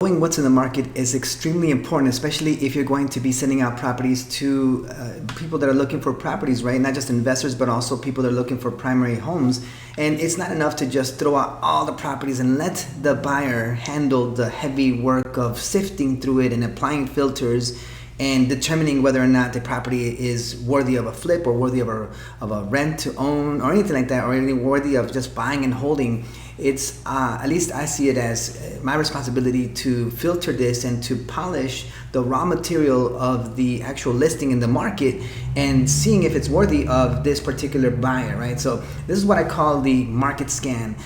Knowing what's in the market is extremely important, especially if you're going to be sending out properties to people that are looking for properties, right? Not just investors, but also people that are looking for primary homes. And it's not enough to just throw out all the properties and let the buyer handle the heavy work of sifting through it and applying filters and determining whether or not the property is worthy of a flip or worthy of a rent to own or anything like that, or anything worthy of just buying and holding. It's at least I see it as my responsibility to filter this and to polish the raw material of the actual listing in the market and seeing if it's worthy of this particular buyer, right? So this is what I call the market scan.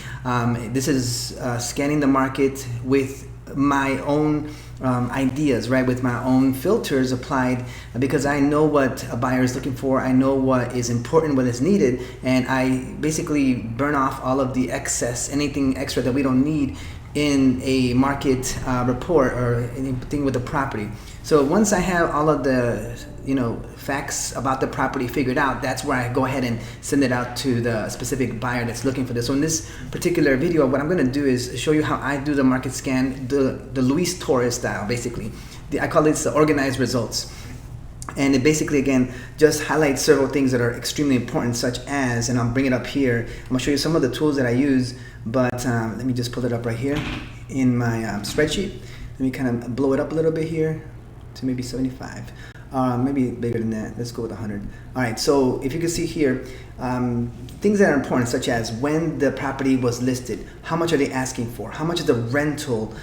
This is scanning the market with my own ideas, right, with my own filters applied, because I know what a buyer is looking for, I know what is important, what is needed, and I basically burn off all of the excess, anything extra that we don't need in a market report or anything with the property. So once I have all of the facts about the property figured out, that's where I go ahead and send it out to the specific buyer that's looking for this. So in this particular video, what I'm going to do is show you how I do the market scan, the Luis Torres style, basically. I call it the organized results. And it basically, again, just highlights several things that are extremely important, such as, and I'll bring it up here, I'm going to show you some of the tools that I use, but let me just pull it up right here in my spreadsheet. Let me kind of blow it up a little bit here to maybe 75. Maybe bigger than that. Let's go with 100. All right, so if you can see here, things that are important, such as when the property was listed, how much are they asking for, how much is the rental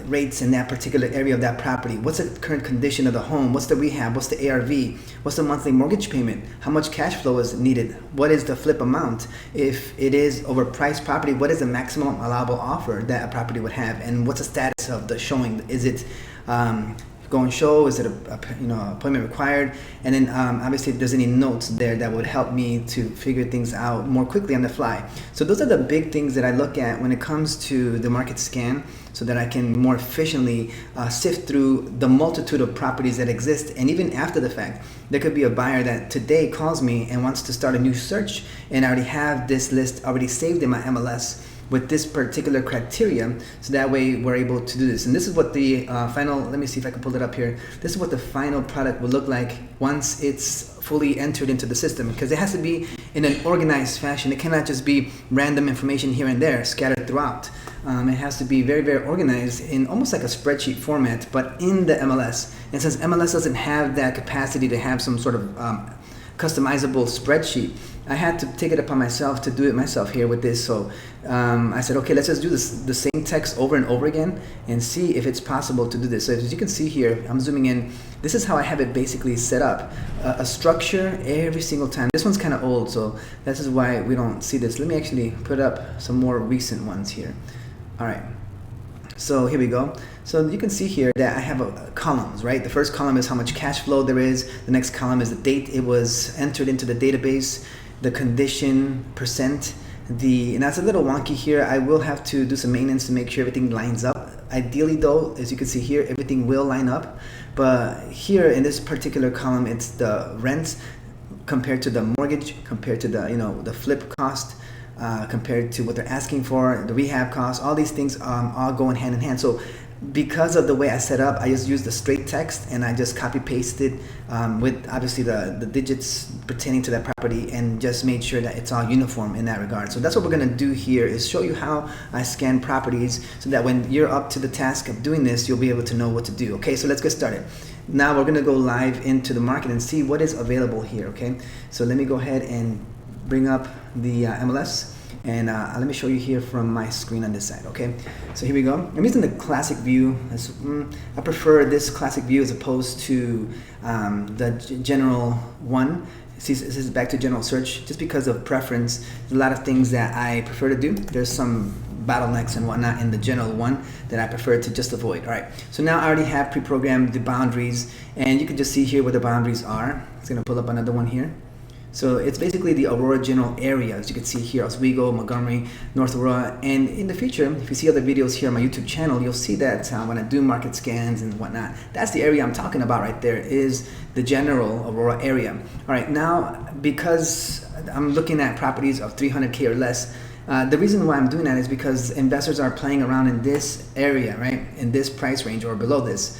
rates in that particular area of that property, what's the current condition of the home, what's the rehab, what's the ARV, what's the monthly mortgage payment, how much cash flow is needed, what is the flip amount, if it is overpriced property, what is the maximum allowable offer that a property would have, and what's the status of the showing, is it go and show, is it a appointment required, and then obviously if there's any notes there that would help me to figure things out more quickly on the fly. So those are the big things that I look at when it comes to the market scan, so that I can more efficiently sift through the multitude of properties that exist. And even after the fact, there could be a buyer that today calls me and wants to start a new search, and I already have this list already saved in my MLS with this particular criteria, so that way we're able to do this. And this is what the final, let me see if I can pull it up here. This is what the final product will look like once it's fully entered into the system, because it has to be in an organized fashion. It cannot just be random information here and there scattered throughout. It has to be very, very organized in almost like a spreadsheet format, but in the MLS. And since MLS doesn't have that capacity to have some sort of customizable spreadsheet, I had to take it upon myself to do it myself here with this. So I said, okay, let's just do the same text over and over again and see if it's possible to do this. So as you can see here, I'm zooming in. This is how I have it basically set up. A structure every single time. This one's kind of old, so this is why we don't see this. Let me actually put up some more recent ones here. All right. So here we go. So you can see here that I have columns, right? The first column is how much cash flow there is. The next column is the date it was entered into the database, the condition, percent, and that's a little wonky here. I will have to do some maintenance to make sure everything lines up. Ideally though, as you can see here, everything will line up. But here in this particular column, it's the rent compared to the mortgage, compared to the, the flip cost, compared to what they're asking for, the rehab costs, all these things all going hand in hand. So because of the way I set up, I just used the straight text and I just copy pasted with obviously the digits pertaining to that property, and just made sure that it's all uniform in that regard. So that's what we're going to do here, is show you how I scan properties, so that when you're up to the task of doing this, you'll be able to know what to do. Okay, so let's get started. Now we're going to go live into the market and see what is available here. Okay, so let me go ahead and bring up the MLS. And let me show you here from my screen on this side, okay? So here we go. I'm using the classic view. I prefer this classic view as opposed to the general one. See, this is back to general search, just because of preference. There's a lot of things that I prefer to do. There's some bottlenecks and whatnot in the general one that I prefer to just avoid. All right, so now I already have pre-programmed the boundaries, and you can just see here where the boundaries are. It's gonna pull up another one here. So it's basically the Aurora general area, as you can see here, Oswego, Montgomery, North Aurora. And in the future, if you see other videos here on my YouTube channel, you'll see that when I do market scans and whatnot, that's the area I'm talking about right there, is the general Aurora area. All right, now because I'm looking at properties of 300K or less, The reason why I'm doing that is because investors are playing around in this area, right? In this price range or below this.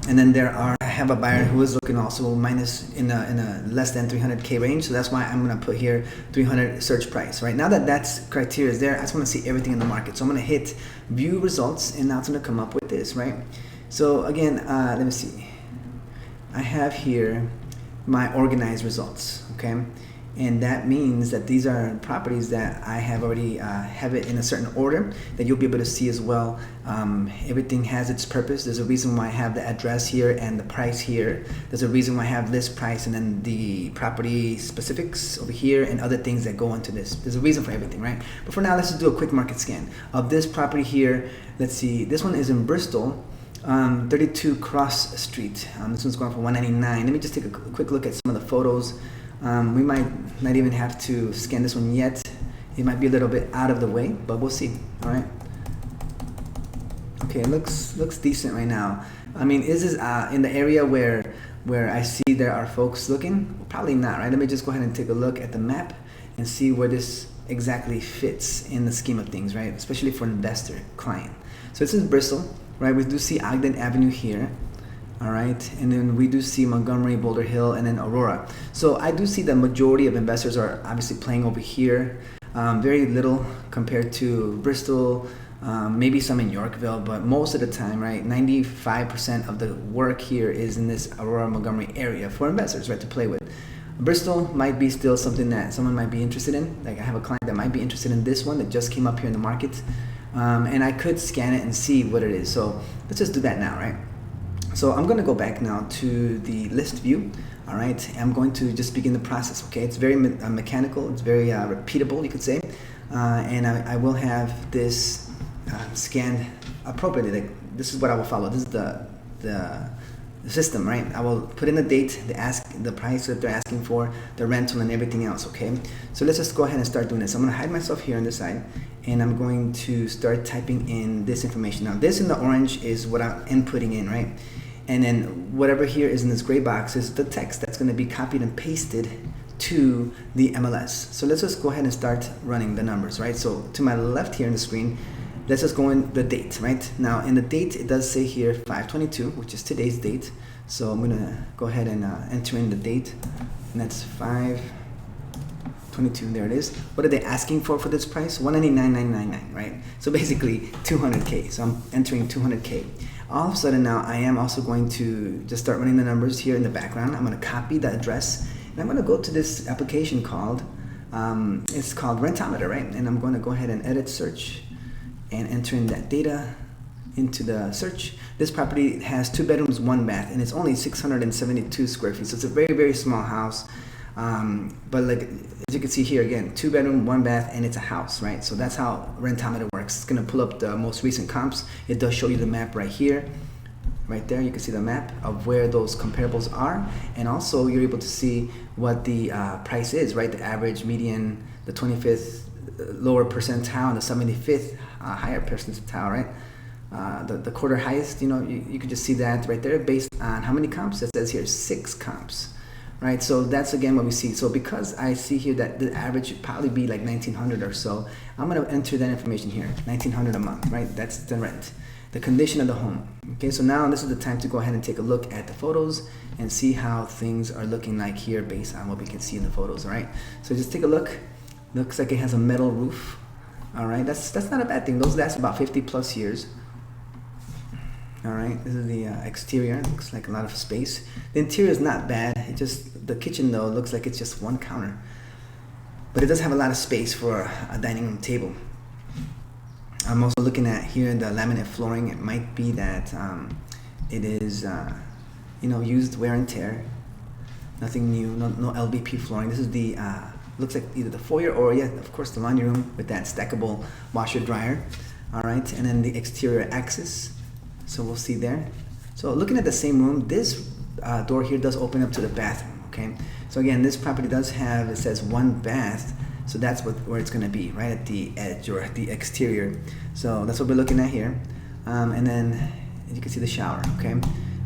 And then I have a buyer who is looking also minus in a less than 300K range. So that's why I'm going to put here 300 search price, right? Now that that's criteria is there, I just want to see everything in the market. So I'm going to hit view results, and now it's going to come up with this, right? So again, let me see. I have here my organized results, okay? And that means that these are properties that I have already have it in a certain order that you'll be able to see as well. Everything has its purpose. There's a reason why I have the address here and the price here. There's a reason why I have list price and then the property specifics over here and other things that go into this. There's a reason for everything, right? But for now, let's just do a quick market scan of this property here. Let's see, this one is in Bristol. 32 Cross Street. This one's going for $199. Let me just take a quick look at some of the photos. We might not even have to scan this one yet. It might be a little bit out of the way, but we'll see. All right. Okay, it looks decent right now. I mean, is this in the area where I see there are folks looking? Probably not, right? Let me just go ahead and take a look at the map and see where this exactly fits in the scheme of things, right? Especially for an investor client. So this is Bristol, right? We do see Ogden Avenue here. All right, and then we do see Montgomery, Boulder Hill, and then Aurora. So I do see the majority of investors are obviously playing over here. Very little compared to Bristol, maybe some in Yorkville, but most of the time, right, 95% of the work here is in this Aurora, Montgomery area for investors, right, to play with. Bristol might be still something that someone might be interested in. Like I have a client that might be interested in this one that just came up here in the market, and I could scan it and see what it is. So let's just do that now, right? So I'm going to go back now to the list view. All right, I'm going to just begin the process. Okay, it's very mechanical. It's very repeatable, you could say, and I will have this scanned appropriately. Like this is what I will follow. This is the system, right? I will put in the date, the price that they're asking for, the rental, and everything else. Okay, so let's just go ahead and start doing this. I'm going to hide myself here on this side, and I'm going to start typing in this information. Now, this in the orange is what I'm inputting in, right? And then whatever here is in this gray box is the text that's going to be copied and pasted to the MLS. So let's just go ahead and start running the numbers, right? So to my left here on the screen, let's just go in the date, right? Now in the date, it does say here 5/22, which is today's date. So I'm going to go ahead and enter in the date, and that's 5/22. There it is. What are they asking for this price? $199,999, right? So basically 200K. So I'm entering 200K. All of a sudden now I am also going to just start running the numbers here in the background. I'm going to copy the address, and I'm going to go to this application called, it's called Rentometer, right? And I'm going to go ahead and edit search and enter in that data into the search. This property has 2 bedrooms, 1 bath, and it's only 672 square feet. So it's a very, very small house. But like as you can see here again, 2 bedroom, 1 bath, and it's a house, right? So that's how Rentometer works. It's gonna pull up the most recent comps. It does show you the map right here, right there. You can see the map of where those comparables are, and also you're able to see what the price is, right? The average, median, the 25th lower percentile, and the 75th higher percentile, right? The quarter highest, you can just see that right there based on how many comps. It says here 6 comps. Right, so that's again what we see. So because I see here that the average should probably be like 1,900 or so, I'm gonna enter that information here, 1,900 a month, right? That's the rent, the condition of the home. Okay, so now this is the time to go ahead and take a look at the photos and see how things are looking like here based on what we can see in the photos. All right, so just take a look. Looks like it has a metal roof. All right, that's not a bad thing. Those last about 50 plus years. All right, this is the exterior. Looks like a lot of space. The interior is not bad. It just, the kitchen though looks like it's just one counter, but it does have a lot of space for a dining room table. I'm also looking at here the laminate flooring. It might be that it is used wear and tear. Nothing new. No LVP flooring. This is the looks like either the foyer or of course the laundry room with that stackable washer dryer. All right, and then the exterior access. So we'll see there. So looking at the same room, this door here does open up to the bathroom, okay? So again, this property does have, it says 1 bath, so that's where it's gonna be, right at the edge or at the exterior. So that's what we're looking at here. And then you can see the shower, okay?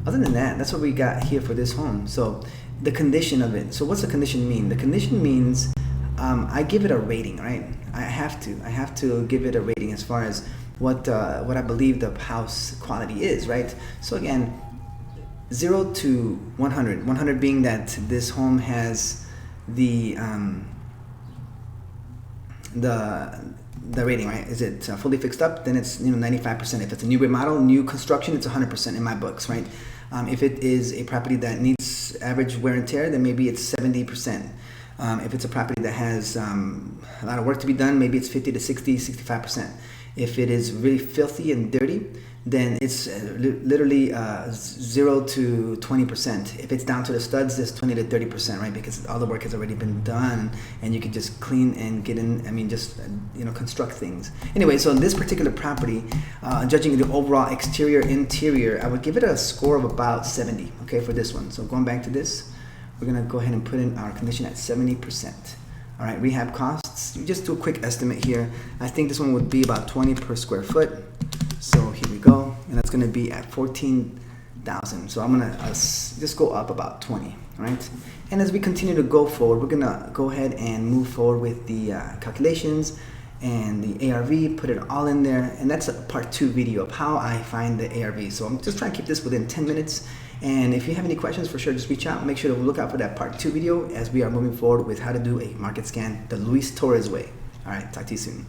Other than that, that's what we got here for this home. So the condition of it. So what's the condition mean? The condition means I give it a rating, right? I have to give it a rating as far as what I believe the house quality is, right? So again, 0 to 100. 100 being that this home has the rating, right? Is it fully fixed up? Then it's 95%. If it's a new remodel, new construction, it's 100% in my books, right? If it is a property that needs average wear and tear, then maybe it's 70%. If it's a property that has a lot of work to be done, maybe it's 50 to 60, 65%. If it is really filthy and dirty, then it's literally 0 to 20%. If it's down to the studs, there's 20 to 30%, right? Because all the work has already been done, and you can just clean and get in. I mean, just construct things. Anyway, so in this particular property, judging the overall exterior, interior, I would give it a score of about 70. Okay, for this one. So going back to this, we're gonna go ahead and put in our condition at 70%. All right, rehab costs. You just do a quick estimate here. I think this one would be about 20 per square foot. So here we go, and that's gonna be at 14,000. So I'm gonna just go up about 20, all right? And as we continue to go forward, we're gonna go ahead and move forward with the calculations and the ARV, put it all in there. And that's a part 2 video of how I find the ARV. So I'm just trying to keep this within 10 minutes. And if you have any questions, for sure, just reach out. Make sure to look out for that part 2 video as we are moving forward with how to do a market scan the Luis Torres way. All right, talk to you soon.